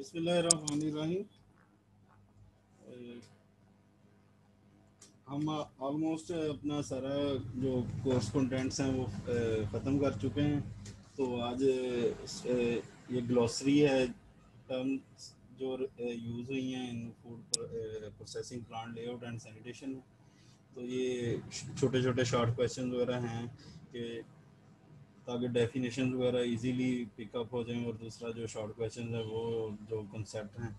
बिस्मिल्लाहिर्रहमानिर्रहीम। हम ऑलमोस्ट अपना सारा जो कोर्स कंटेंट्स हैं वो ख़त्म कर चुके हैं। तो आज ये ग्लॉसरी है टर्म्स जो यूज़ हुई हैं इन food processing plant layout and sanitation. तो ये छोटे छोटे शॉर्ट क्वेश्चन वगैरह हैं कि ताकि डेफिनेशन वगैरह इजीली पिकअप हो जाएं, और दूसरा जो शॉर्ट क्वेश्चन है वो जो कंसेप्ट हैं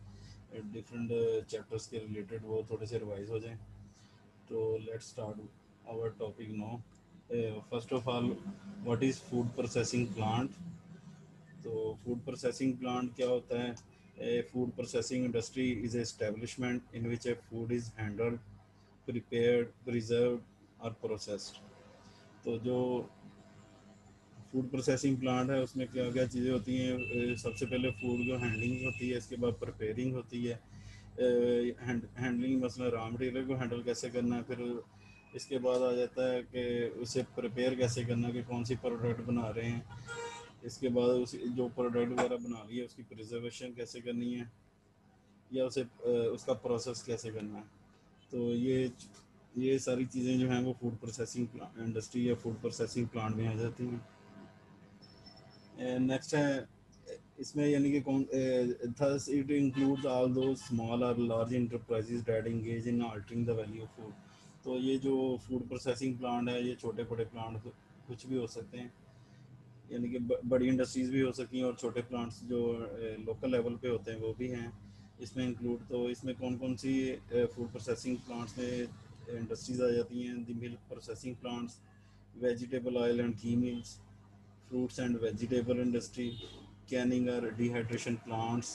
डिफरेंट चैप्टर्स के रिलेटेड वो थोड़े से रिवाइज हो जाएं। तो let's start our topic now. First of all, what is food processing plant? तो फूड प्रोसेसिंग प्लांट क्या होता है? A food processing industry is establishment in which a food is handled, prepared, preserved और processed. तो जो food processing plant है उसमें क्या क्या चीज़ें होती हैं? सबसे पहले फूड जो हैंडलिंग होती है, इसके बाद प्रिपेयरिंग होती है। हैंडलिंग मसला रॉ मटेरियल को हैंडल कैसे करना है, फिर इसके बाद आ जाता है कि उसे प्रिपेयर कैसे करना है कि कौन सी प्रोडक्ट बना रहे हैं। इसके बाद उस जो प्रोडक्ट वगैरह बना ली है उसकी प्रिजर्वेशन कैसे करनी है, या उसे उसका प्रोसेस कैसे करना है। तो ये सारी चीज़ें जो हैं वो फूड प्रोसेसिंग इंडस्ट्री या फूड प्रोसेसिंग प्लांट में आ जाती हैं। नेक्स्ट है इसमें यानी कि कौन thus it includes all those small or large enterprises that engage in altering the value of food। तो ये जो फूड प्रोसेसिंग प्लांट है ये छोटे बड़े प्लांट कुछ भी हो सकते हैं, यानी कि बड़ी इंडस्ट्रीज भी हो सकती हैं और छोटे प्लांट्स जो लोकल लेवल पे होते हैं वो भी हैं इसमें इंक्लूड। तो इसमें कौन कौन सी फूड प्रोसेसिंग प्लांट्स में इंडस्ट्रीज आ जाती हैं? The milk processing plants, vegetable oil and ghee mills, fruits and vegetable industry, canning और डिहाइड्रेशन प्लांट्स।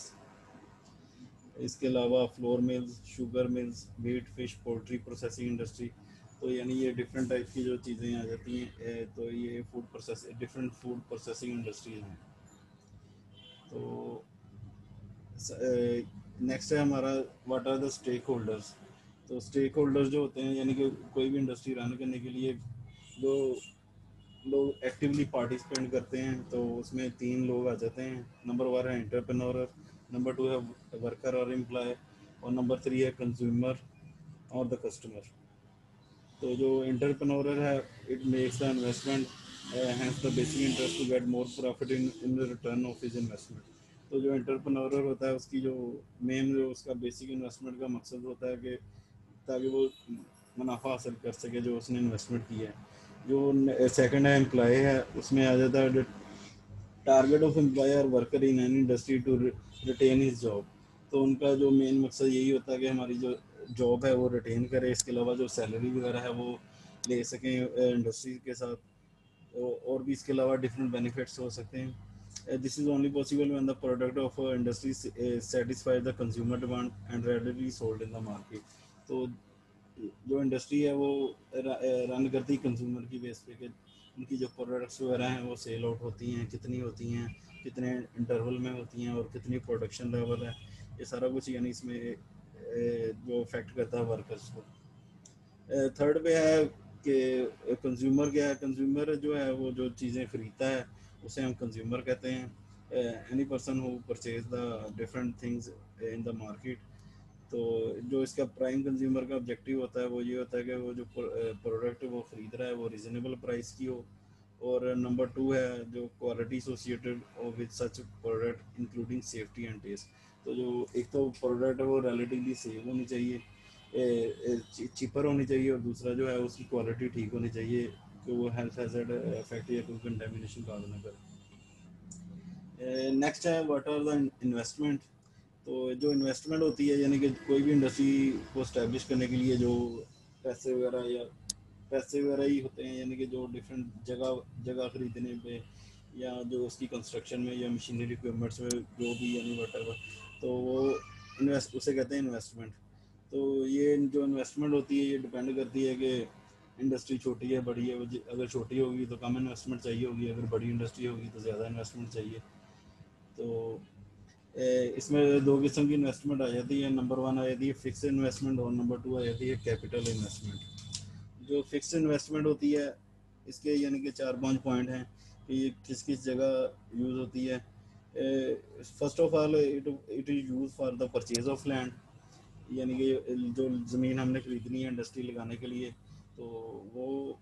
इसके अलावा flour mills, sugar mills, meat, fish, poultry processing industry. तो यानी ये डिफरेंट टाइप की जो चीज़ें आ जाती हैं, तो ये food process different food processing industries हैं। तो नेक्स्ट है हमारा what are the stakeholders. तो स्टेक होल्डर्स जो होते हैं यानी कि कोई भी इंडस्ट्री रन करने के लिए जो लोग एक्टिवली पार्टिसिपेट करते हैं, तो उसमें तीन लोग आ जाते हैं। नंबर वन है एंटरप्रेन्योर, नंबर टू है वर्कर और एम्प्लॉय, और नंबर थ्री है कंज्यूमर और द कस्टमर। तो जो एंटरप्रेन्योर है it makes the investment has the basic interest to get more profit in the return of his investment. तो जो एंटरप्रेन्योर होता है उसकी जो मेन जो उसका बेसिक इन्वेस्टमेंट का मकसद होता है कि ताकि वो मुनाफा हासिल कर सके जो उसने इन्वेस्टमेंट किया है। जो सेकंड है एम्प्लॉय है, उसमें आ जाता है target of employer worker in any industry to retain his job. तो उनका जो मेन मकसद यही होता है कि हमारी जो जॉब है वो रिटेन करे, इसके अलावा जो सैलरी वगैरह है वो ले सकें इंडस्ट्री के साथ। और भी इसके अलावा डिफरेंट बेनिफिट्स हो सकते हैं। This is only possible when the product of industry satisfy the consumer demand and readily sold in the market. तो जो इंडस्ट्री है वो रन करती है कंज्यूमर की बेस पे कि उनकी जो प्रोडक्ट्स वगैरह हैं वो सेल आउट होती हैं, कितनी होती हैं, कितने इंटरवल में होती हैं और कितनी प्रोडक्शन लेवल है। ये सारा कुछ यानी इसमें जो अफेक्ट करता है वर्कर्स को। थर्ड पे है कि कंज्यूमर क्या है? कंज्यूमर जो है वो जो चीज़ें खरीदता है उसे हम कंज्यूमर कहते हैं। Any person who purchase the different things in the market. तो जो इसका प्राइम कंज्यूमर का ऑब्जेक्टिव होता है वो ये होता है कि वो जो प्रोडक्ट वो ख़रीद रहा है वो रीज़नेबल प्राइस की हो। और नंबर टू है जो quality associated with such product including safety and test. तो जो एक तो प्रोडक्ट है वो रिलेटिवली सेफ होनी चाहिए, चीपर होनी चाहिए, और दूसरा जो है उसकी क्वालिटी ठीक होनी चाहिए कि वो हेल्थ हैजर्ड इफेक्ट या कोई कंटेमिनेशन काज ना करे। नेक्स्ट है व्हाट आर द इन्वेस्टमेंट। तो जो इन्वेस्टमेंट होती है यानी कि कोई भी इंडस्ट्री को इस्टेब्लिश करने के लिए जो पैसे वगैरह ही होते हैं, यानी कि जो डिफरेंट जगह जगह खरीदने पे या जो उसकी कंस्ट्रक्शन में या मशीनरी इक्विपमेंट्स में जो भी यानी वट, तो वो इन्वेस्ट उसे कहते हैं इन्वेस्टमेंट। तो ये जो इन्वेस्टमेंट होती है ये डिपेंड करती है कि इंडस्ट्री छोटी है बड़ी है। अगर छोटी होगी तो कम इन्वेस्टमेंट चाहिए होगी, अगर बड़ी इंडस्ट्री होगी तो ज़्यादा इन्वेस्टमेंट चाहिए। तो इसमें दो किस्म की इन्वेस्टमेंट आ जाती है। नंबर वन आ जाती है फिक्स इन्वेस्टमेंट और नंबर टू आ जाती है कैपिटल इन्वेस्टमेंट। जो फिक्स इन्वेस्टमेंट होती है इसके यानी कि चार पांच पॉइंट हैं कि ये किस किस जगह यूज़ होती है। First of all it is use for the purchase of land, यानी कि जो ज़मीन हमने ख़रीदनी है इंडस्ट्री लगाने के लिए, तो वो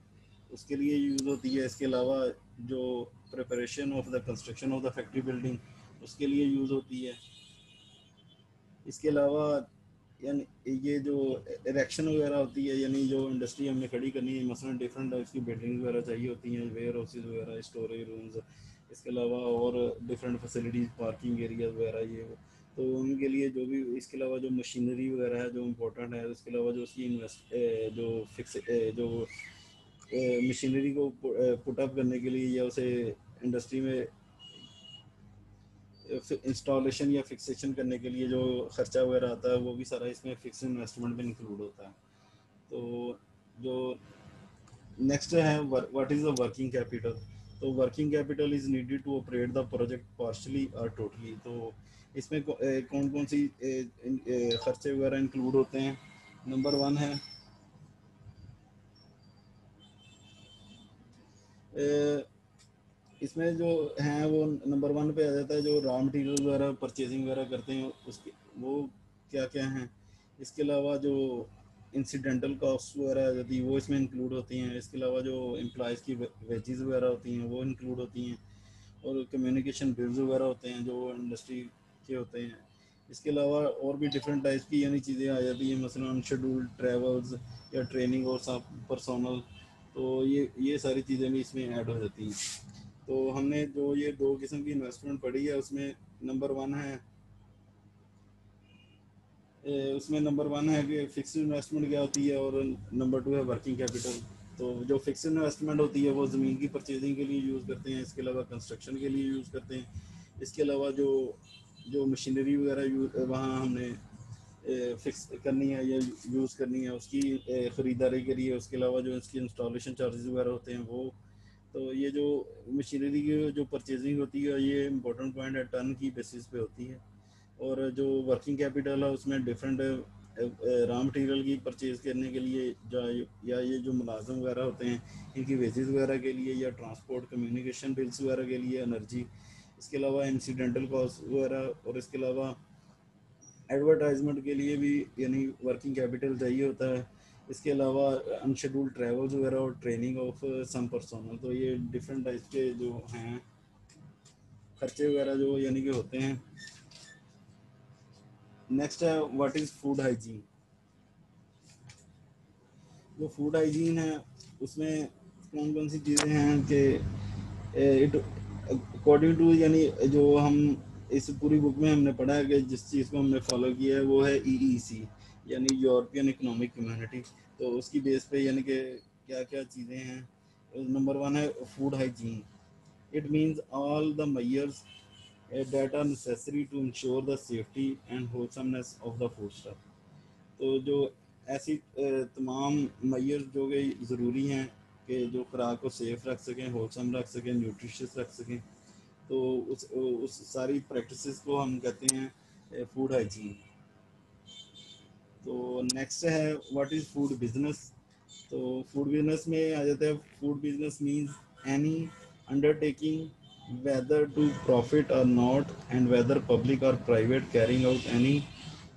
उसके लिए यूज़ होती है। इसके अलावा जो preparation of the construction of the factory building, उसके लिए यूज़ होती है। इसके अलावा यानी ये जो इरेक्शन वगैरह होती है, यानी जो इंडस्ट्री हमने खड़ी करनी है, मसलन डिफरेंट टाइप्स की बिल्डिंग वगैरह चाहिए होती हैं, वेयर हाउसेज वगैरह, स्टोरेज रूम्स, इसके अलावा और डिफरेंट फैसिलिटीज़, पार्किंग एरिया वगैरह, ये वो, तो उनके लिए जो भी, इसके अलावा जो मशीनरी वगैरह है जो इम्पोर्टेंट है, उसके अलावा जो उसकी जो फिक्स जो मशीनरी को पुटअप करने के लिए या उसे इंडस्ट्री में इंस्टॉलेशन या फिक्सेशन करने के लिए जो खर्चा वगैरह आता है, वो भी सारा इसमें फिक्स इन्वेस्टमेंट में इंक्लूड होता है। तो जो नेक्स्ट है, what is the working capital. तो working capital is needed to operate the project partially और टोटली। तो इसमें कौन कौन सी खर्चे वगैरह इंक्लूड होते हैं। नंबर वन है इसमें जो हैं वो नंबर वन पे आ जाता है, जो रॉ मटेरियल वगैरह परचेजिंग वगैरह करते हैं उसके, वो क्या क्या हैं। इसके अलावा जो इंसिडेंटल कॉस्ट वगैरह आ जाती है वो इसमें इंक्लूड होती हैं। इसके अलावा जो एम्प्लॉयज़ की वेजेस वगैरह होती हैं वो इंक्लूड होती हैं, और कम्युनिकेशन बिल्स वगैरह होते हैं जो इंडस्ट्री के होते हैं। इसके अलावा और भी डिफरेंट टाइप्स की यानी चीज़ें आ जाती हैं, मसलन अनशेड्यूल्ड ट्रैवल्स या ट्रेनिंग और सब पर्सोनल, तो ये सारी चीज़ें भी इसमें ऐड हो जाती हैं। तो हमने जो ये दो किस्म की इन्वेस्टमेंट पढ़ी है, नंबर वन है उसमें नंबर वन है कि फिक्स इन्वेस्टमेंट क्या होती है, और नंबर टू है वर्किंग कैपिटल। तो जो फिक्स इन्वेस्टमेंट होती है वो ज़मीन की परचेजिंग के लिए यूज़ करते हैं, इसके अलावा कंस्ट्रक्शन के लिए यूज़ करते हैं। इसके अलावा जो जो मशीनरी वगैरह वहाँ हमने फिक्स करनी है या यूज़ करनी है, उसकी ख़रीदारी के लिए, उसके अलावा जो इसकी इंस्टॉलेशन चार्जेस वगैरह होते हैं वो। तो ये जो मशीनरी की जो परचेजिंग होती है, ये इंपॉर्टेंट पॉइंट है, टन की बेसिस पे होती है। और जो वर्किंग कैपिटल है उसमें डिफरेंट रॉ मटेरियल की परचेज करने के लिए या ये जो मुलाजम वगैरह होते हैं इनकी वेजेस वगैरह के लिए, या ट्रांसपोर्ट कम्युनिकेशन बिल्स वगैरह के लिए, एनर्जी, इसके अलावा इंसिडेंटल कॉस्ट वगैरह, और इसके अलावा एडवर्टाइजमेंट के लिए भी यानी वर्किंग कैपिटल चाहिए होता है। इसके अलावा अनशेड्यूल्ड ट्रैवल्स वगैरह और ट्रेनिंग ऑफ सम पर्सोनल। तो ये डिफरेंट टाइप के जो हैं खर्चे वगैरह जो यानी कि होते हैं। नेक्स्ट है व्हाट इज़ फूड हाइजीन। जो फूड हाइजीन है उसमें कौन कौन सी चीज़ें हैं कि इट अकॉर्डिंग टू, यानी जो हम इस पूरी बुक में हमने पढ़ा है कि जिस चीज़ को हमने फॉलो किया है वो है EEC, यानी यूरोपियन इकोनॉमिक कम्युनिटी। तो उसकी बेस पे यानी कि क्या क्या चीज़ें हैं। नंबर वन है food hygiene. It means all the measures that are necessary to ensure the safety and wholesomeness of the foodstuff। तो जो ऐसी तमाम मैयर जो कि ज़रूरी हैं कि जो खुराक को सेफ रख सकें, होलसम रख सकें, न्यूट्रिशियस रख सकें, तो उस सारी प्रैक्टिसेस को हम कहते हैं फूड हाइजीन। तो नेक्स्ट है व्हाट इज़ फूड बिजनेस। तो फूड बिजनेस में आ जाता है, food business means any undertaking whether to profit or not, and whether public or private, carrying out any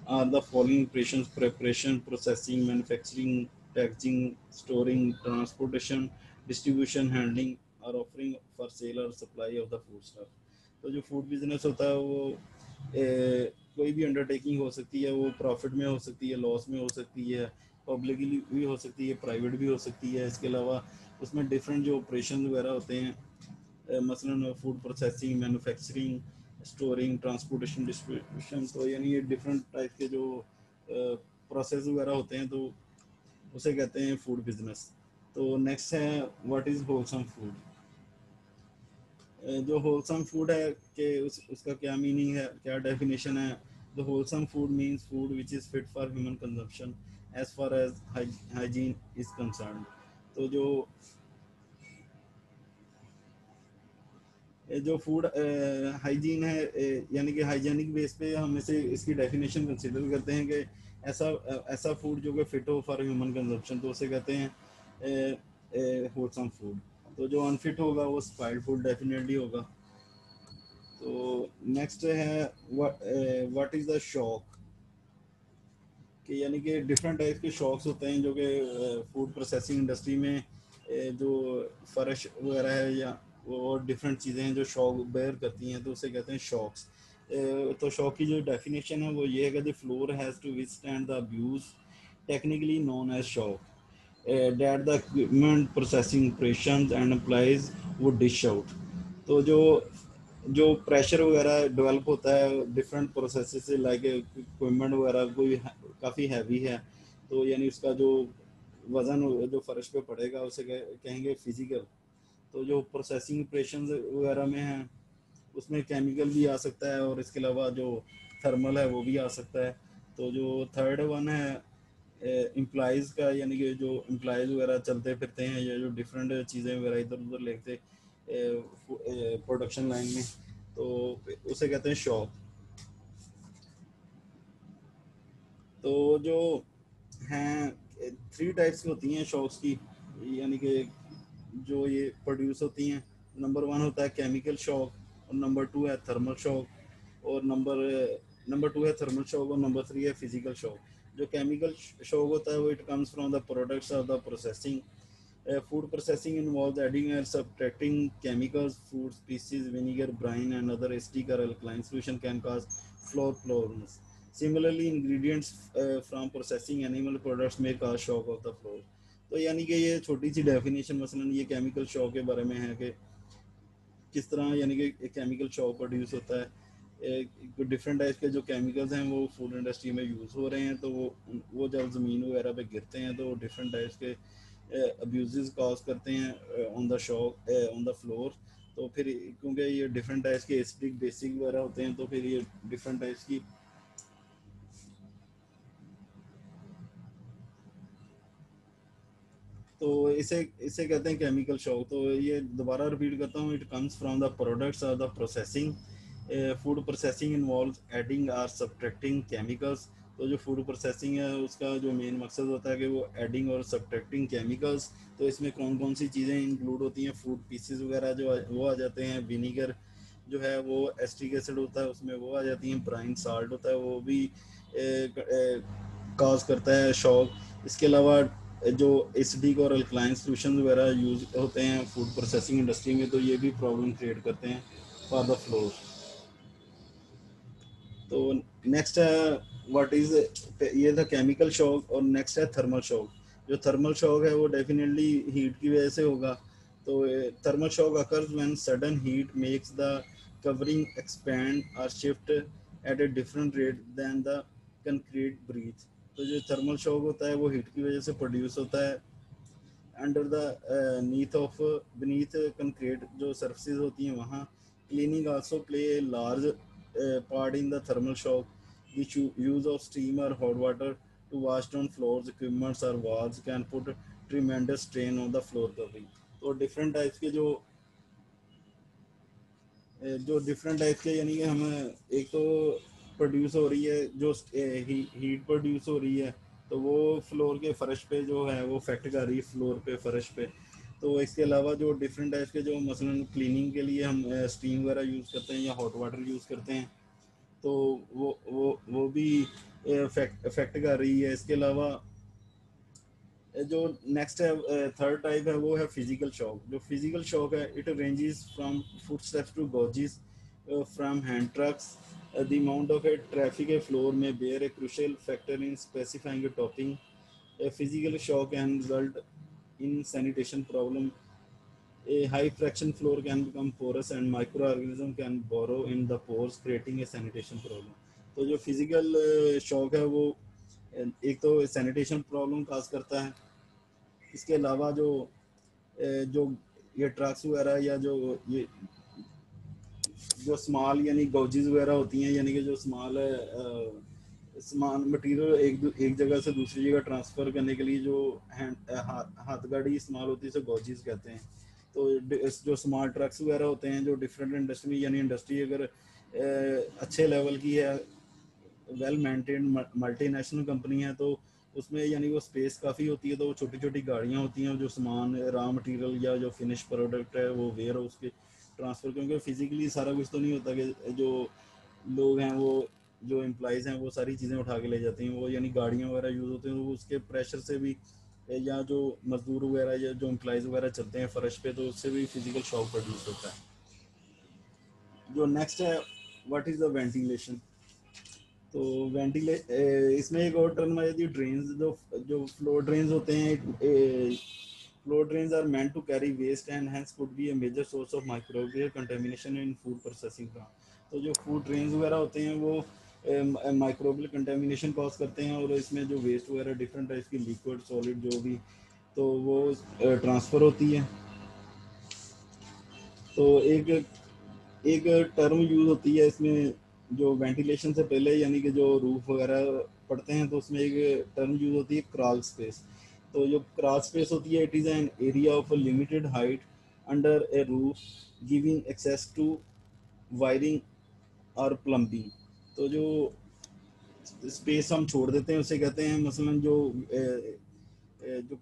are the following operations: preparation, processing, manufacturing, packaging, storing, transportation, distribution, handling, or offering for sale or supply of the food stuff। तो जो food business होता है वो कोई भी undertaking हो सकती है, वो प्रॉफिट में हो सकती है, लॉस में हो सकती है, पब्लिकली भी हो सकती है, प्राइवेट भी हो सकती है। इसके अलावा उसमें डिफरेंट जो ऑपरेशन वगैरह होते हैं, मसलन food processing, manufacturing, storing, transportation, distribution, तो यानी ये डिफरेंट टाइप के जो प्रोसेस वगैरह होते हैं, तो उसे कहते हैं फूड बिजनेस। तो नेक्स्ट है व्हाट इज़ होलसम फूड। जो होलसम फूड है कि उसका क्या मीनिंग है, क्या डेफिनेशन है। The wholesome food means food which is fit for human consumption as far as hygiene is concern. तो जो फूड हाइजीन है, यानी कि हाइजीनिक बेस पे हम इसे इसकी डेफिनेशन कंसिडर करते हैं कि ऐसा फूड जो कि फिट हो फॉर ह्यूमन कंजम्पशन, तो उसे कहते हैं होलसम फूड। तो जो अनफिट होगा वो स्पाइल्ड फूड डेफिनेटली होगा। तो नेक्स्ट है व्हाट इज़ द शॉक, कि यानी कि डिफरेंट टाइप के शॉक्स होते हैं जो कि फूड प्रोसेसिंग इंडस्ट्री में जो फर्श वगैरह है या और डिफरेंट चीज़ें हैं जो शॉक बेयर करती हैं, तो उसे कहते हैं शॉक्स। तो शॉक की जो डेफिनेशन है वो ये है कि the floor has to withstand the abuse, technically known as shock, that the equipment processing operations and employees would dish out। तो जो जो प्रेशर वगैरह डेवलप होता है डिफरेंट प्रोसेस से, लाइक इक्विपमेंट वगैरह कोई काफ़ी हैवी है, तो यानी उसका जो वज़न जो फर्श पे पड़ेगा उसे कहेंगे फिजिकल। तो जो प्रोसेसिंग ऑपरेशन वगैरह में है उसमें केमिकल भी आ सकता है, और इसके अलावा जो थर्मल है वो भी आ सकता है। तो जो थर्ड वन है एम्प्लॉयज़ का, यानी कि जो एम्प्लॉयज़ वगैरह चलते फिरते हैं या जो डिफरेंट चीज़ें वगैरह इधर उधर लेते प्रोडक्शन लाइन में, तो उसे कहते हैं शॉप। तो जो हैं थ्री टाइप्स की होती हैं शॉक्स की, यानी कि जो ये प्रोड्यूस होती हैं। नंबर वन होता है केमिकल शॉक, और नंबर टू है थर्मल शॉक, और नंबर टू है थर्मल शॉक, और नंबर थ्री है फिजिकल शॉक। जो केमिकल शॉक होता है वो it comes from the products of the processing. Food processing involves adding and subtracting chemicals, food species, vinegar, brine, and other acidic or alkaline solution can cause floor problems. Similarly, ingredients from processing animal products may cause shock of the floor. तो यानी कि ये छोटी सी definition मसलन ये chemical shock के बारे में है कि किस तरह यानी कि एक केमिकल शॉक प्रोड्यूस होता है। डिफरेंट टाइप के जो केमिकल्स हैं वो फूड इंडस्ट्री में यूज़ हो रहे हैं, तो वो जब ज़मीन वगैरह पे गिरते हैं तो डिफरेंट टाइप्स के अब्यूज़ कॉज करते हैं on the shock on the floor. तो फिर क्योंकि ये डिफरेंट टाइप्स के एसिडिक बेसिक वगैरह होते हैं, तो फिर ये डिफरेंट टाइप्स की, तो इसे इसे कहते हैं केमिकल शॉक। तो ये दोबारा रिपीट करता हूँ, it comes from the products of the processing. Food processing involves adding और सब्ट्रैक्टिंग केमिकल्स। तो जो फूड प्रोसेसिंग है उसका जो मेन मकसद होता है कि वो एडिंग और सब्ट्रैक्टिंग केमिकल्स। तो इसमें कौन कौन सी चीज़ें इंक्लूड होती हैं, फूड पीसेस वगैरह जो वो आ जाते हैं, विनीगर जो है वो एस्ट्रिक एसिड होता है उसमें वो आ जाती हैं, ब्राइन साल्ट होता है वो भी काज करता है शॉक। इसके अलावा जो एसिडिक और अल्कलाइन सॉल्यूशन वगैरह यूज होते हैं फूड प्रोसेसिंग इंडस्ट्री में, तो ये भी प्रॉब्लम क्रिएट करते हैं फॉर द फ्लोर। तो नेक्स्ट है व्हाट इज, ये था केमिकल शॉक, और नेक्स्ट है थर्मल शॉक। जो थर्मल शॉक है वो डेफिनेटली हीट की वजह से होगा। तो thermal shock occurs when sudden heat makes the covering expand और shift at a different rate than the concrete breath. तो जो थर्मल शॉक होता है वो हीट की वजह से प्रोड्यूस होता है under the neath of beneath concrete जो सर्फेसिस होती हैं वहाँ। Cleaning also play a large part in the thermal shock. which use of steam or hot water to wash down floors, equipments or walls can put tremendous strain on the floor covering। तो different types के जो different type के यानी कि हम एक तो produce हो रही है जो हीट प्रोड्यूस हो रही है, तो वो फ्लोर के फर्श पे जो है वो इफेक्ट कर रही है फ्लोर पे फर्श पे। तो इसके अलावा जो डिफरेंट टाइप के जो मसलन क्लीनिंग के लिए हम स्टीम वगैरह यूज़ करते हैं या हॉट वाटर यूज़ करते हैं, तो वो भी इफेक्ट कर रही है। इसके अलावा जो नेक्स्ट है थर्ड टाइप है वो है फिजिकल शॉक। जो फिजिकल शॉक है it ranges from footsteps to gouges from hand trucks. The amount of a traffic a floor में bear a crucial factor in specifying a topping. A physical shock can result in sanitation problem. A high friction floor can become porous and microorganism can burrow in the pores creating a sanitation problem। तो जो physical shock है वो एक तो sanitation problem काज करता है। इसके अलावा जो ये ट्रक्स वगैरह या जो ये जो स्मॉल यानी गौजेस वगैरह होती हैं, यानी कि जो स्मॉल सामान मटेरियल एक जगह से दूसरी जगह ट्रांसफ़र करने के लिए जो हाथ गाड़ी इस्तेमाल होती है उसे गौजेस कहते हैं। तो जो स्मॉल ट्रक्स वगैरह होते हैं जो डिफरेंट इंडस्ट्री यानी इंडस्ट्री अगर अच्छे लेवल की है, वेल मेंटेन मल्टीनेशनल कंपनी है, तो उसमें यानी वो स्पेस काफ़ी होती है, तो वो छोटी छोटी गाड़ियाँ होती हैं जो सामान रॉ मटेरियल या जो फिनिश प्रोडक्ट है वो वेयर हाउस के ट्रांसफ़र, क्योंकि फिज़िकली सारा कुछ तो नहीं होता कि जो लोग हैं वो जो एम्प्लॉइज़ हैं वो सारी चीज़ें उठा के ले जाते हैं, वो यानी गाड़ियाँ वगैरह यूज़ होती हैं, वो उसके प्रेशर से भी, या जो मजदूर वगैरह या जो एम्प्लॉइज़ वगैरह चलते हैं फ़र्श पे, तो उससे भी फिज़िकल शॉक प्रोड्यूस होता है। जो नेक्स्ट है, व्हाट इज़ द वेंटिलेशन। तो वेंटिले इसमें एक और टर्म आ जाती है ड्रेन्स। जो जो फ्लो ड्रेन्स होते हैं, flow drains are meant to carry waste and hence could be a major source of microbial contamination in food processing plant. तो जो फूड ड्रेन्स वगैरह होते हैं वो माइक्रोबियल कंटेमिनेशन कॉज करते हैं, और इसमें जो वेस्ट वगैरह डिफरेंट टाइप्स की लिक्विड सॉलिड जो भी, तो वो ट्रांसफ़र होती है। तो एक एक टर्म यूज़ होती है इसमें जो वेंटिलेशन से पहले, यानी कि जो रूफ वगैरह पढ़ते हैं तो उसमें एक टर्म यूज़ होती है क्रॉल स्पेस। तो जो क्रॉल स्पेस होती है, it is an area of a limited height under a roof giving access to wiring और प्लम्बिंग। तो जो स्पेस हम छोड़ देते हैं उसे कहते हैं, मसलन जो जो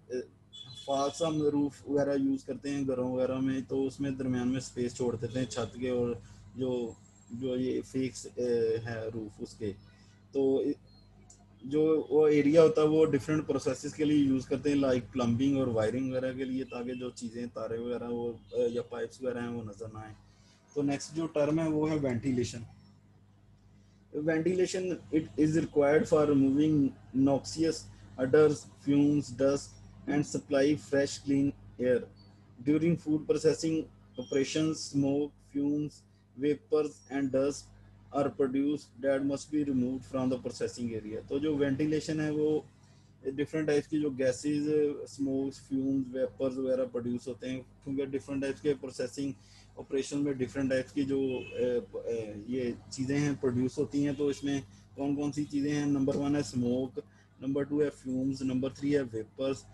फाल्स हम रूफ वगैरह यूज़ करते हैं घरों वगैरह में, तो उसमें दरमियान में स्पेस छोड़ देते हैं छत के और जो जो ये फिक्स है रूफ उसके। तो जो वो एरिया होता है वो डिफरेंट प्रोसेसेस के लिए यूज़ करते हैं, लाइक प्लम्बिंग और वायरिंग वगैरह के लिए, ताकि जो चीज़ें तारे वगैरह वो या पाइप्स वगैरह हैं वो नज़र ना आए। तो नेक्स्ट जो टर्म है वो है ventilation. Ventilation, it is required for removing noxious odors, fumes, dust, and supply fresh, clean air. During food processing operations, smoke, fumes, vapors, and dust are produced that must be removed from the processing area. तो जो ventilation है वो different types की जो gases, smokes, fumes, vapours वगैरह produce होते हैं, क्योंकि डिफरेंट टाइप्स के प्रोसेसिंग ऑपरेशन में डिफरेंट टाइप्स की जो ये चीज़ें हैं प्रोड्यूस होती हैं। तो इसमें कौन कौन सी चीज़ें हैं? नंबर 1 है स्मोक, नंबर 2 है फ्यूम्स, नंबर 3 है वेपर्स,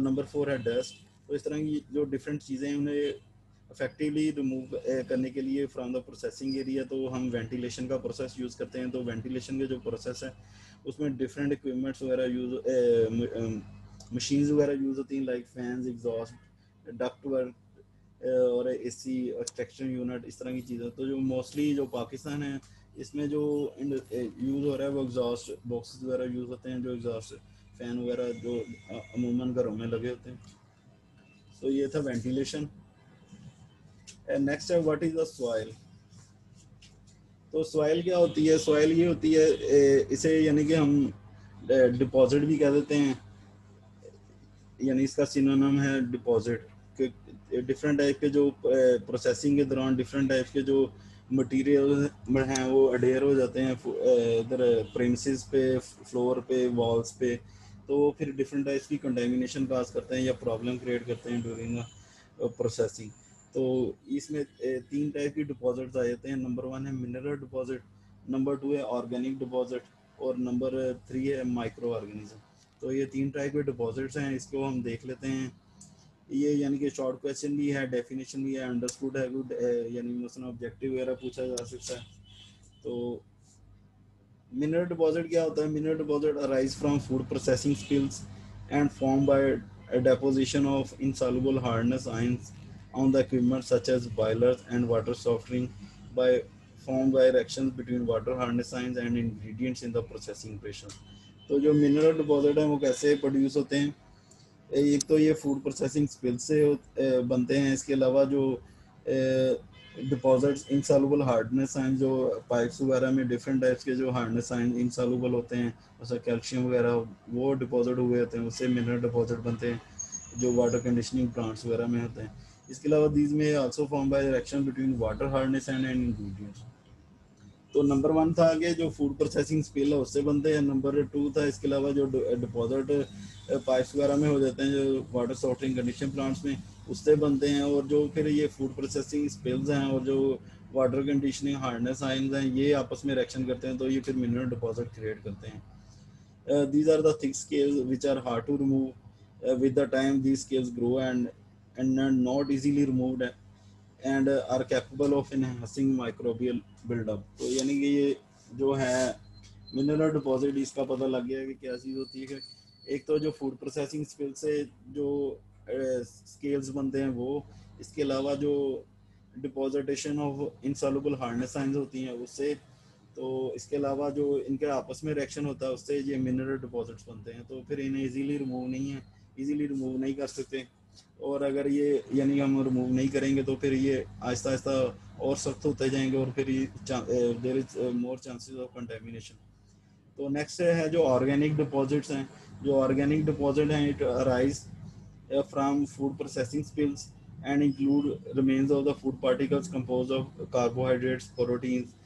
नंबर 4 है डस्ट। तो इस तरह की जो डिफरेंट चीज़ें हैं उन्हें इफेक्टिवली रिमूव करने के लिए फ्रॉम द प्रोसेसिंग एरिया तो हम वेंटिलेशन का प्रोसेस यूज़ करते हैं। तो वेंटिलेशन के जो प्रोसेस है उसमें डिफरेंट इक्विपमेंट्स वगैरह यूज़, मशीन्स वगैरह यूज़ होती हैं, like fans, exhaust, duct work और एसी एक्सट्रैक्शन यूनिट, इस तरह की चीज़ें। तो जो मोस्टली जो पाकिस्तान है इसमें जो यूज़ हो रहा है वो एग्जॉस्ट बॉक्सेस वगैरह यूज़ होते हैं, जो एग्जॉस्ट फैन वगैरह जो अमूमन घरों में लगे होते हैं। तो ये था वेंटिलेशन। नेक्स्ट है व्हाट इज़ द सॉइल। तो सॉइल क्या होती है? सॉइल ये होती है, इसे यानी कि हम डिपॉजिट भी कह देते हैं, यानी इसका सिनोनिम है डिपॉजिट। डिफरेंट टाइप के जो प्रोसेसिंग के दौरान डिफरेंट टाइप के जो मटेरियल हैं वो अडेयर हो जाते हैं इधर प्रेमिसेस पे, फ्लोर पे, वॉल्स पे। तो वो फिर डिफरेंट टाइप्स की कंटेमिनेशन काज करते हैं या प्रॉब्लम क्रिएट करते हैं ड्यूरिंग प्रोसेसिंग। तो इसमें 3 टाइप की डिपॉजिट्स आ जाते हैं। नंबर 1 है मिनरल डिपॉजिट, नंबर 2 है ऑर्गेनिक डिपॉजिट, और नंबर 3 है माइक्रो ऑर्गेनिज्म। तो ये 3 टाइप के डिपॉजिट्स हैं, इसको हम देख लेते हैं। ये यानी कि शॉर्ट क्वेश्चन भी है, डेफिनेशन भी है, अंडरस्टूड है, गुड, यानी मसलन ऑब्जेक्टिव वगैरह पूछा जा सकता है। तो मिनरल डिपॉजिट क्या होता है? Mineral deposit arise from food processing spills and form by deposition of insoluble hardness ions on the equipment such as boilers and water softening by formed by reactions between water hardness ions and ingredients in the processing operation। तो जो mineral deposit है वो कैसे produce होते हैं? एक तो ये फूड प्रोसेसिंग स्पिल से बनते हैं। इसके अलावा जो डिपॉजिट्स इंसॉल्युबल हार्डनेस आयन, जो पाइप्स वगैरह में डिफरेंट टाइप्स के जो हार्डनेस आयन इंसॉल्युबल होते हैं, जैसे कैल्शियम वगैरह, वो डिपॉजिट हुए होते हैं, उससे मिनरल डिपॉजिट बनते हैं जो वाटर कंडीशनिंग प्लांट्स वगैरह में होते हैं। इसके अलावा दीज में also form by reaction between water hardness and ingredients. तो नंबर 1 था कि जो फूड प्रोसेसिंग स्पिल है उससे बनते हैं। नंबर 2 था इसके अलावा जो डिपॉजिट पाइप्स वगैरह में हो जाते हैं जो वाटर सॉर्टिंग कंडीशन प्लांट्स में, उससे बनते हैं। और जो फिर ये फूड प्रोसेसिंग स्पिल्स हैं और जो वाटर कंडीशनिंग हार्डनेस आयंस हैं ये आपस में रिएक्शन करते हैं, तो ये फिर मिनरल डिपॉजिट क्रिएट करते हैं। these are the thick scales which are hard to remove. With the time these scales grow and are not easily removed and are capable of enhancing microbial buildup। तो यानी कि ये जो है mineral deposit, इसका पता लग गया कि क्या चीज़ होती है। एक तो जो फूड प्रोसेसिंग स्किल से जो स्केल्स बनते हैं वो, इसके अलावा जो डिपॉजिटेशन ऑफ इनसॉल्युबल हार्डनेस साइंस होती हैं उससे। तो इसके अलावा जो इनके आपस में रिएक्शन होता है उससे ये मिनरल डिपॉजिट्स बनते हैं, तो फिर इन्हें इजीली रिमूव नहीं कर सकते। और अगर ये यानी हम रिमूव नहीं करेंगे तो फिर ये आहिस्ता आहिस्ता और सख्त होते जाएंगे और फिर there is more chances of contamination. तो नेक्स्ट है जो ऑर्गेनिक डिपॉजिट्स हैं। जो ऑर्गेनिक डिपॉजिट हैं it arise from food processing spills and include remains of the food particles composed of carbohydrates, proteins,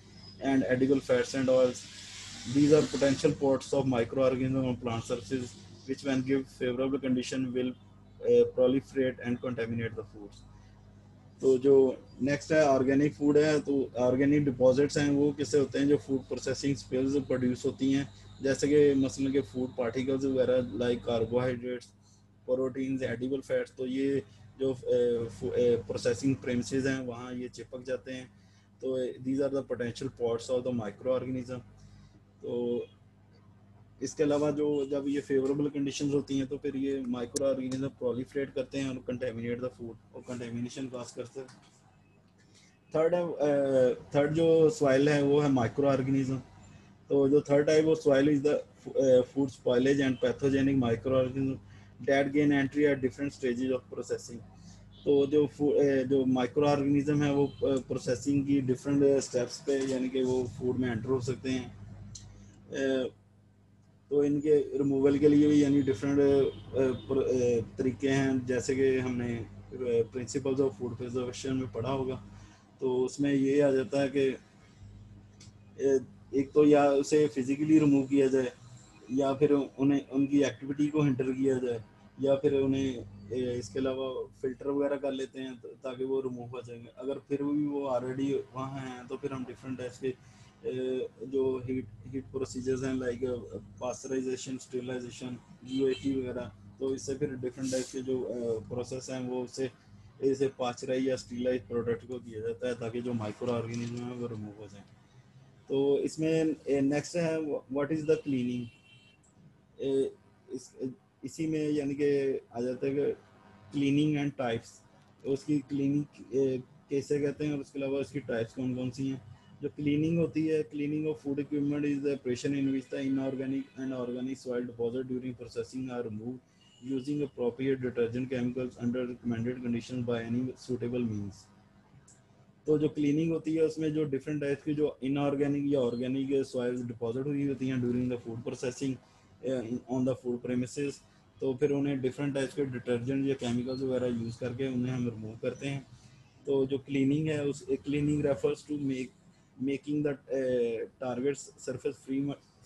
and edible fats and oils. These are potential pots of microorganisms on plant surfaces, which, when given favorable condition, will proliferate and contaminate the foods. तो जो next है organic food है, तो organic deposits हैं वो किससे होते हैं, जो फूड प्रोसेसिंग स्पिल्स प्रोड्यूस होती हैं, जैसे कि मसलन के फूड पार्टिकल्स वगैरह like carbohydrates, proteins, edible fats. तो ये जो प्रोसेसिंग प्रेमिसेस हैं वहाँ ये चिपक जाते हैं। तो these are the potential pots of the micro organism. तो इसके अलावा जो जब ये फेवरेबल कंडीशंस होती हैं तो फिर ये माइक्रो ऑर्गेनिज्म प्रोलिफरेट करते हैं और कंटेमिनेट द फूड और कंटेमिनेशन काज करते हैं। थर्ड जो सॉइल है वो है माइक्रो ऑर्गेनिज्म। तो जो third type of soil is the food spoilage and pathogenic micro organism that gain entry at different stages of processing. तो जो माइक्रो ऑर्गेनिज्म है वो प्रोसेसिंग की डिफरेंट स्टेप्स पे यानी कि वो फूड में एंटर हो सकते हैं। तो इनके रिमूवल के लिए भी यानी डिफरेंट तरीके हैं, जैसे कि हमने प्रिंसिपल्स ऑफ फूड प्रिजर्वेशन में पढ़ा होगा। तो उसमें ये आ जाता है कि एक तो या उसे फिजिकली रिमूव किया जाए, या फिर उन्हें उनकी एक्टिविटी को हिंटर किया जाए, या फिर उन्हें इसके अलावा फिल्टर वगैरह कर लेते हैं ताकि वो रिमूव हो जाएंगे। अगर फिर भी वो ऑलरेडी वहाँ हैं तो फिर हम डिफरेंट टाइप्स के जो हीट प्रोसीजर्स हैं लाइक पास्चराइजेशन, स्टेरिलाइजेशन, जीओएटी वगैरह। तो इससे फिर डिफरेंट टाइप के जो प्रोसेस हैं वो उससे इसे पास्चराइज या स्टेरिलाइज प्रोडक्ट को किया जाता है ताकि जो माइक्रो ऑर्गेनिज्म है वो रिमूव हो जाए। तो इसमें नेक्स्ट है व्हाट इज़ द क्लीनिंग। इसी में यानी कि आ जाता है कि क्लीनिंग एंड टाइप्स। उसकी क्लीनिंग कैसे कहते हैं और उसके अलावा उसकी टाइप्स कौन कौन सी हैं। जो क्लीनिंग होती है, cleaning of food equipment is the operation in which the inorganic and organic soil deposit during processing are removed using appropriate detergent chemicals under recommended condition by any suitable means. तो जो cleaning होती है उसमें जो different types की जो inorganic या organic soils deposit हुई होती हैं during the food processing on the food premises, तो फिर उन्हें डिफरेंट टाइप्स के डिटर्जेंट या केमिकल्स वगैरह यूज़ करके उन्हें हम रिमूव करते हैं। तो जो क्लीनिंग है उस cleaning refers to making the target surface free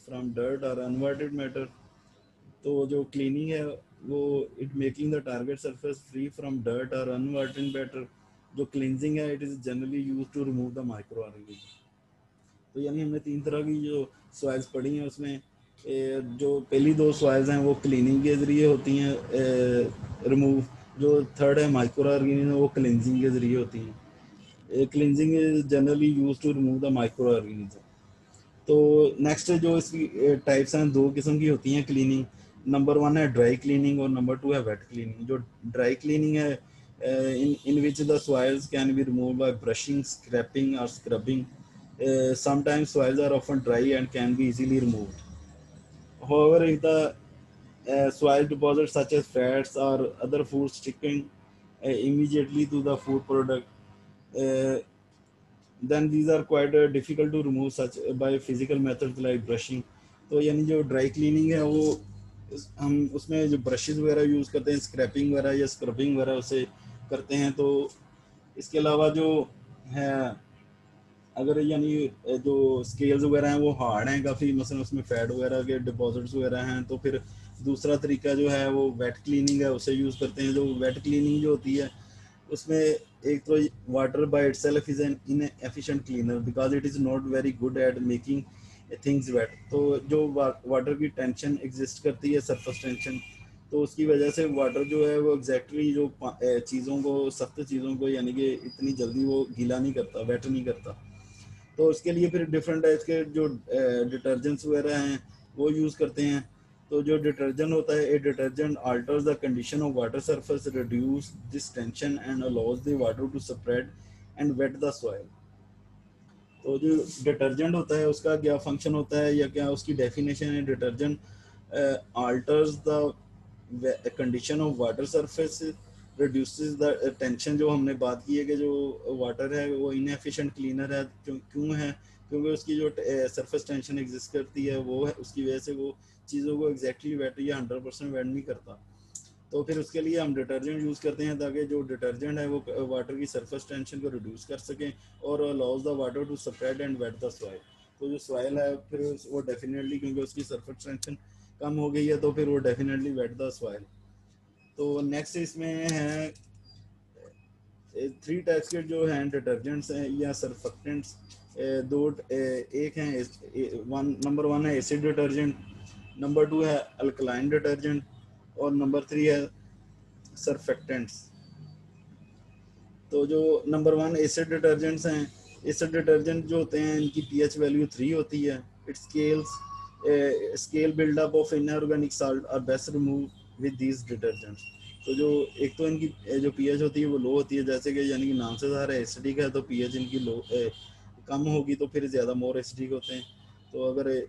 from dirt और अनवांटेड मैटर। तो जो क्लीनिंग है वो it making the target surface free from dirt और अनवांटेड मैटर। जो क्लींजिंग है it is generally use to remove the micro organism. तो यानी हमने तीन तरह की जो सॉइल्स पढ़ी हैं उसमें जो पहली दो सॉइल्स हैं वो क्लीनिंग के ज़रिए होती हैं रिमूव। जो थर्ड है माइक्रो ऑर्गेनिज्म वो क्लिनजिंग के ज़रिए होती हैं। Cleansing is generally use to remove the micro organism. तो नेक्स्ट जो इसकी टाइप्स हैं दो किस्म की होती हैं क्लीनिंग। नंबर वन है ड्राई क्लीनिंग और नंबर टू है वेट क्लीनिंग। जो ड्राई क्लीनिंग है in which the soils can be removed by brushing, scraping or scrubbing. Sometimes soils are often dry and can be easily removed. However, if the soil deposits such as fats or other foods sticking immediately to the food product, uh, then these are quite difficult to remove such by physical methods like brushing. तो यानी जो dry cleaning है वो हम उसमें जो brushes वगैरह use करते हैं, स्क्रैपिंग वगैरह या स्क्रबिंग वगैरह उसे करते हैं। तो इसके अलावा जो है अगर यानी जो स्केल्स वगैरह हैं वो हार्ड हैं काफ़ी, मसलन उसमें फैट वगैरह के डिपॉजिट्स वगैरह हैं, तो फिर दूसरा तरीका जो है वो वेट क्लीनिंग है उसे यूज़ करते हैं। जो वेट क्लीनिंग जो होती है उसमें एक तो water by itself is an inefficient cleaner because it is not very good at making things wet. तो जो वाटर की टेंशन एग्जिस्ट करती है, सरफेस टेंशन, तो उसकी वजह से वाटर जो है वो एग्जैक्टली जो चीज़ों को, सख्त चीज़ों को यानी कि इतनी जल्दी वो गीला नहीं करता, वेट नहीं करता। तो उसके लिए फिर डिफरेंट टाइप्स के जो डिटर्जेंट्स वगैरह हैं वो यूज़ करते हैं। तो जो डिटर्जेंट होता है, ए detergent alters the condition of water surface, reduce this tension and allows the water to spread and wet the soil. तो जो डिटर्जेंट होता है उसका क्या फंक्शन होता है या क्या उसकी डेफिनेशन है? Detergent alters the condition of water surface, reduces the tension. जो हमने बात की है कि जो वाटर है वो इनएफिशिएंट क्लीनर है, क्यों है? क्योंकि उसकी जो सरफेस टेंशन एग्जिस्ट करती है वो है, उसकी वजह से वो चीज़ों को एग्जैक्टली वेट या 100% वेट नहीं करता। तो फिर उसके लिए हम डिटर्जेंट यूज़ करते हैं ताकि जो डिटर्जेंट है वो वाटर की सरफेस टेंशन को रिड्यूस कर सकें और allows the water to spread and wet the soil. तो जो सॉइल है फिर वो डेफिनेटली, क्योंकि उसकी सरफेस टेंशन कम हो गई है, तो फिर वो डेफिनेटली वेट द सॉइल। तो नेक्स्ट इसमें है 3 टाइप्स के जो हैं डिटर्जेंट्स हैं या सरफेक्टेंट्स। दो एक है नंबर 1 है एसिड डिटर्जेंट, नंबर 2 है अल्कलाइन डिटर्जेंट और नंबर 3 है सरफेक्टेंट्स। तो जो नंबर 1 एसिड डिटर्जेंट्स हैं, एसिड डिटर्जेंट जो होते हैं इनकी पीएच वैल्यू 3 होती है। It scale buildup of inorganic salt are best remove with these detergents. तो जो एक तो इनकी जो पीएच होती है वो लो होती है, जैसे कि यानी कि नाम से ज़ाहिर है एसिडिक है, तो पीएच इनकी लो कम होगी तो फिर ज़्यादा मोर एसिडिक होते हैं। तो अगर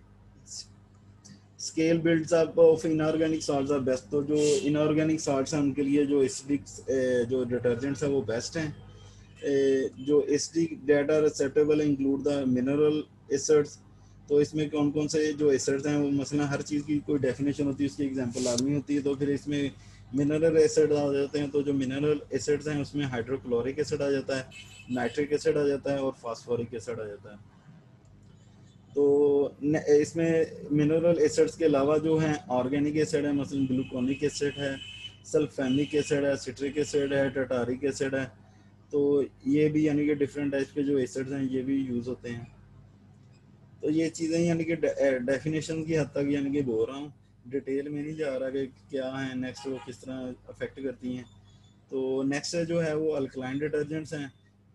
scale builds up of inorganic salts are best, तो जो इनऑर्गेनिक साल्ट्स हैं उनके लिए जो एसिडिक जो डिटर्जेंट्स हैं वो बेस्ट हैं। जो acidic that are acceptable include the mineral acids. तो इसमें कौन कौन से जो एसिड्स हैं वो मसलन हर चीज़ की कोई डेफिनेशन होती है, उसकी एग्जांपल लाजमी होती है। तो फिर इसमें मिनरल एसिड आ जाते हैं। तो जो मिनरल एसिड्स हैं उसमें हाइड्रोक्लोरिक एसिड आ जाता है, नाइट्रिक एसिड आ जाता है और फास्फोरिक एसिड आ जाता है। तो इसमें मिनरल एसिड्स के अलावा जो हैं ऑर्गेनिक एसिड है, मसलन ग्लूकोनिक एसिड है, सल्फेनिक एसिड है, सिट्रिक एसिड है, टाटारिक एसिड है। तो ये भी यानी कि डिफरेंट टाइप के जो एसिड्स हैं ये भी यूज़ होते हैं। तो ये चीज़ें यानी कि डेफिनेशन की हद तक यानी कि बोल रहा हूँ, डिटेल में नहीं जा रहा कि क्या है नेक्स्ट वो किस तरह अफेक्ट करती हैं। तो नेक्स्ट जो है वो अल्कलाइन डिटर्जेंट्स हैं,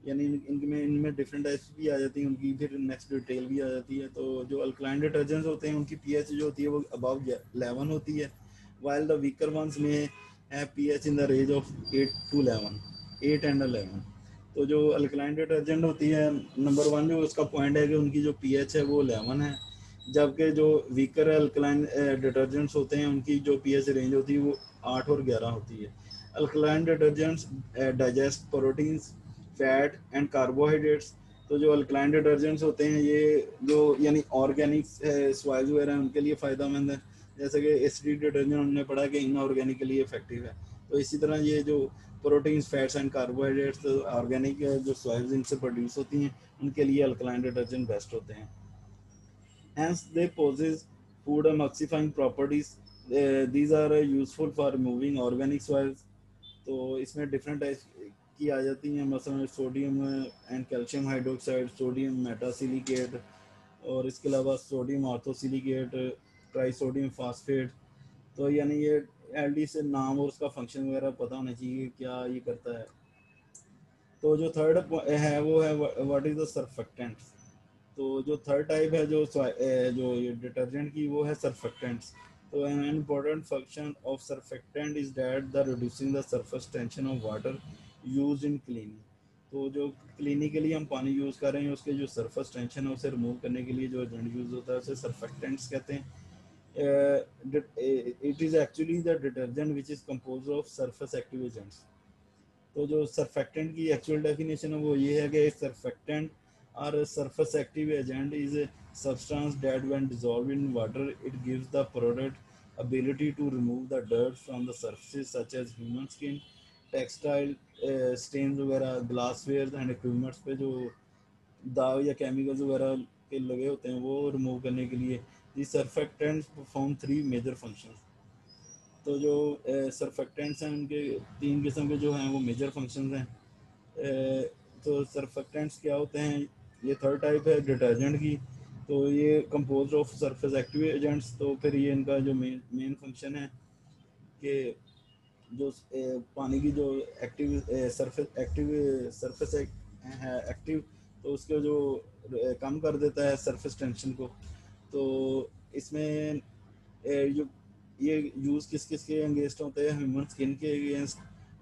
यानी इनमें डिफरेंट टाइप्स भी आ जाती हैं उनकी, फिर नेक्स्ट डिटेल भी आ जाती है। तो जो अल्कलाइन डिटर्जेंट्स होते हैं उनकी पीएच जो होती है वो अबव 11 होती है, वाइल द वीकर वंस में है pH in the range of 8 to 11, 8 and 11। तो जो अल्कलाइन डिटर्जेंट होती है, नंबर 1 जो उसका पॉइंट है कि उनकी जो पीएच है वो 11 है, जबकि जो वीकर अल्कलाइन डिटर्जेंट्स होते हैं उनकी जो पीएच रेंज होती है वो 8 और 11 होती है। Alkaline detergents digest proteins, fat and carbohydrates. तो जो अल्कलाइन डिटर्जेंट्स होते हैं ये जो यानी ऑर्गेनिक सॉइल्स वगैरह उनके लिए फ़ायदेमंद है, जैसे कि एसिडिक डिटर्जेंट हमने पढ़ा कि इनऑर्गेनिक के लिए इफेक्टिव है। तो इसी तरह ये जो proteins, fats and carbohydrates organic जो सॉइल्स इनसे प्रोड्यूस होती हैं उनके लिए अल्कलाइन डिटर्जेंट बेस्ट होते हैं। Hence, they possess food emulsifying properties. These are useful for removing organic soils. तो इसमें डिफरेंट टाइप्स की आ जाती हैं, मसलन sodium and calcium hydroxide, sodium metasilicate और इसके अलावा सोडियम ऑर्थोसिलिकेट, ट्राइसोडियम फास्फेट। तो यानी ये एलडी से नाम और उसका फंक्शन वगैरह पता होना चाहिए क्या ये करता है। तो जो थर्ड है वो है व्हाट इज द सर्फेक्टेंट्स। तो जो थर्ड टाइप है जो ये डिटर्जेंट की वो है सर्फेक्टेंट्स। तो an important function of surfactant is that the reducing the surface tension of water use in cleaning. तो जो क्लीनिंग के लिए हम पानी यूज़ कर रहे हैं उसके जो सरफेस टेंशन है उसे रिमूव करने के लिए जो एजेंट यूज़ होता है उसे सर्फेक्टेंट्स कहते हैं। It is actually the detergent which is compose of surface active agents. तो जो सर्फेक्टेंट की एक्चुअल डेफिनेशन है वो ये है कि surfactant or a surface active agent is a substance that when dissolved in water it gives the product ability to remove the dirt from the surfaces such as human skin, textile stains वगैरह, glassware and equipments पे जो दाग या chemicals वगैरह के लगे होते हैं वो रिमूव करने के लिए these surfactants perform 3 major functions। तो जो सर्फेक्टेंट्स हैं उनके 3 किस्म के जो हैं वो मेजर फंक्शंस हैं। तो सर्फेक्टेंट्स क्या होते हैं, ये थर्ड टाइप है डिटर्जेंट की। तो ये compose of surface active agents. तो फिर ये इनका जो मेन फंक्शन है कि जो पानी की जो एक्टिव सरफेस है एक्टिव, तो उसको जो कम कर देता है सरफेस टेंशन को। तो इसमें जो ये यूज़ किस किस के अगेंस्ट होते हैं, ह्यूमन स्किन के अगेंस्ट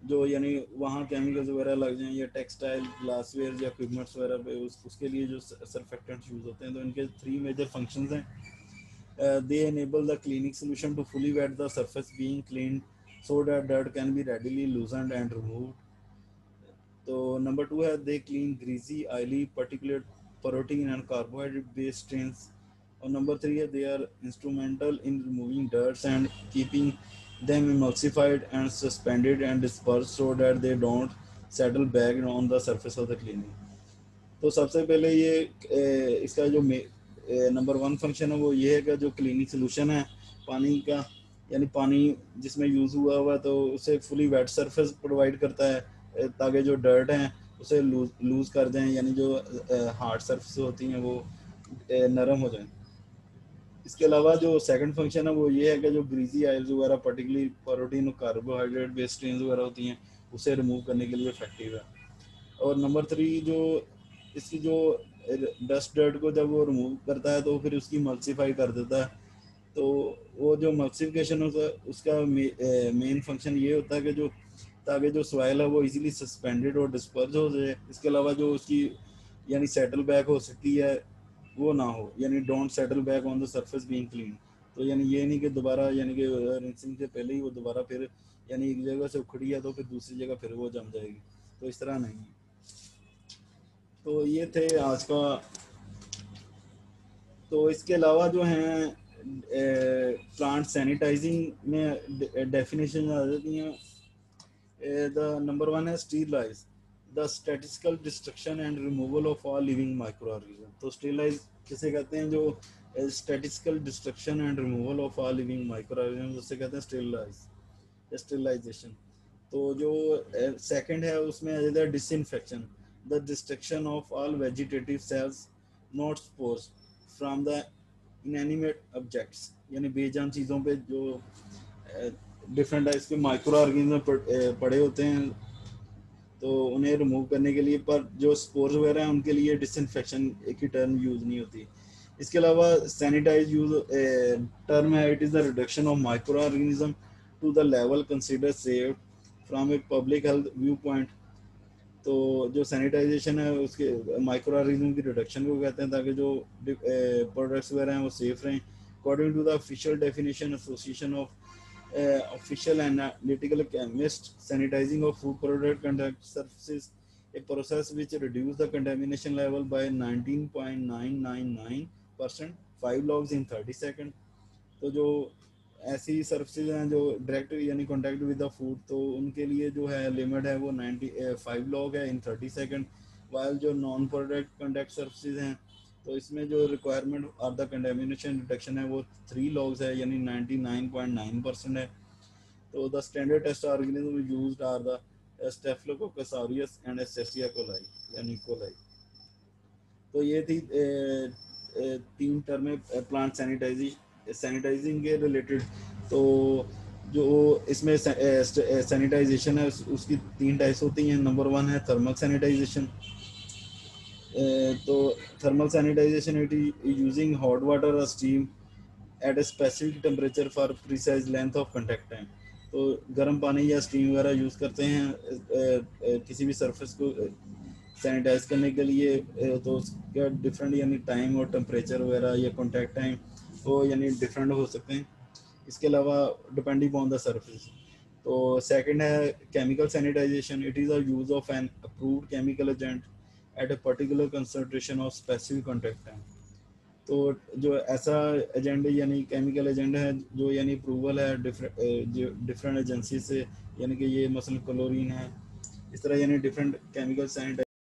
जो यानी वहाँ केमिकल्स वगैरह लग जाएं या टेक्सटाइल ग्लासवेयर या इक्विपमेंट्स वगैरह पे उसके लिए जो सरफेक्टेंट्स यूज़ होते हैं, तो इनके 3 मेजर फंक्शंस हैं. They enable the cleaning solution to fully wet the surface being cleaned so that dirt can be readily loosened and removed. तो नंबर 2 है they clean greasy oily particular protein and carbohydrate based stains. और number 3 है they are instrumental in removing dirts and keeping them emulsified and suspended and dispersed so that they don't settle back on the surface of the cleaning. तो सबसे पहले ये इसका जो number 1 function है वो ये है कि जो क्लीनिंग सोल्यूशन है पानी का, यानी पानी जिसमें यूज़ हुआ हुआ तो उसे फुली वेट सरफेस प्रोवाइड करता है ताकि जो डर्ट हैं उसे लूज़ कर दें, यानी जो हार्ड सरफेस होती हैं वो नरम हो जाएं. इसके अलावा जो सेकंड फंक्शन है वो ये है कि जो ग्रीजी आयल्स वगैरह पर्टिकुलरली प्रोटीन और कार्बोहाइड्रेट बेस्ड स्ट्रेन्स वगैरह होती हैं उसे रिमूव करने के लिए इफेक्टिव है. और नंबर 3 जो इसकी जो डस्ट डर्ट को जब वो रिमूव करता है तो फिर उसकी मल्सीफाई कर देता है. तो वो जो मल्सीफिकेशन होता है उसका मेन फंक्शन ये होता है कि जो ताकि जो सॉइल है वो इजीली सस्पेंडेड और डिस्पर्स हो जाए. इसके अलावा जो उसकी यानी सेटल बैक हो सकती है वो ना हो, यानी don't settle back on the surface being clean. तो यानी ये नहीं कि दोबारा यानी कि रिंसिंग से पहले ही वो दोबारा फिर यानी एक जगह से उखड़ी है तो फिर दूसरी जगह फिर वो जम जाएगी, तो इस तरह नहीं. तो ये थे आज का. तो इसके अलावा जो हैं प्लांट सैनिटाइजिंग में डेफिनेशन आ जाती हैं. द नंबर 1 है sterilize the statistical destruction and removal of all living micro organism. तो स्टीरलाइज किसे कहते हैं? जो statistical destruction and removal of all living microorganism उसे कहते हैं स्टीरलाइजेशन. तो जो सेकंड है उसमें आ जाता है disinfection the destruction of all vegetative cells not spores from the inanimate objects, यानी बेजान चीज़ों पे जो डिफरेंट टाइप्स के माइक्रो ऑर्गेनिज्म पड़े होते हैं तो उन्हें रिमूव करने के लिए, पर जो स्पोर्स वगैरह हैं उनके लिए डिसइंफेक्शन एक ही टर्म यूज़ नहीं होती. इसके अलावा सैनिटाइज यूज टर्म है it is the reduction of micro organism to the level consider safe from a public health view point. तो जो सैनिटाइजेशन है उसके माइक्रो ऑर्गेनिज्म की रिडक्शन को कहते हैं ताकि जो प्रोडक्ट्स वगैरह हैं वो सेफ रहें. According to the official definition association of official analytical chemist, sanitizing of food product contact surfaces a process which reduce the contamination level by 19.999%, 5 logs in 30 seconds. तो जो ऐसी सर्फेसेज हैं जो डायरेक्ट यानी कांटेक्ट विद द फूड तो उनके लिए जो है लिमिट है वो 95 लॉग है इन 30 सेकंड. वाइल जो नॉन प्रोडक्ट कांटेक्ट सर्फेसेज हैं तो इसमें जो requirement of the contamination reduction है वो 3 लॉग्स है यानी 99.9% है. तो the standard test organism used are the Staphylococcus aureus and एसेसिया कोलाई यानी कोलाई. तो ये थी 3 टर्म प्लांट सैनिटाइजिंग के रिलेटेड. तो जो इसमें सैनिटाइजेशन है उसकी 3 टाइप्स होती हैं. नंबर 1 है थर्मल सैनिटाइजेशन. तो thermal sanitization it is using hot water और steam at a specific temperature for precise length of contact time. तो गर्म पानी या स्टीम वगैरह यूज़ करते हैं किसी भी सरफेस को सैनिटाइज करने के लिए. तो उसका डिफरेंट यानी टाइम और टेम्परेचर वगैरह या कॉन्टैक्ट टाइम वो यानी डिफरेंट हो सकते हैं. इसके अलावा डिपेंडिंग ऑन द सरफेस. तो सेकंड है chemical sanitization it is a use of an approved chemical agent at a particular concentration of specific contact time. तो जो ऐसा एजेंट यानी केमिकल एजेंट है जो यानी अप्रूवल है डिफरेंट एजेंसी से, यानी कि ये मसलन क्लोरीन है, इस तरह यानी डिफरेंट केमिकल सैनिटाइज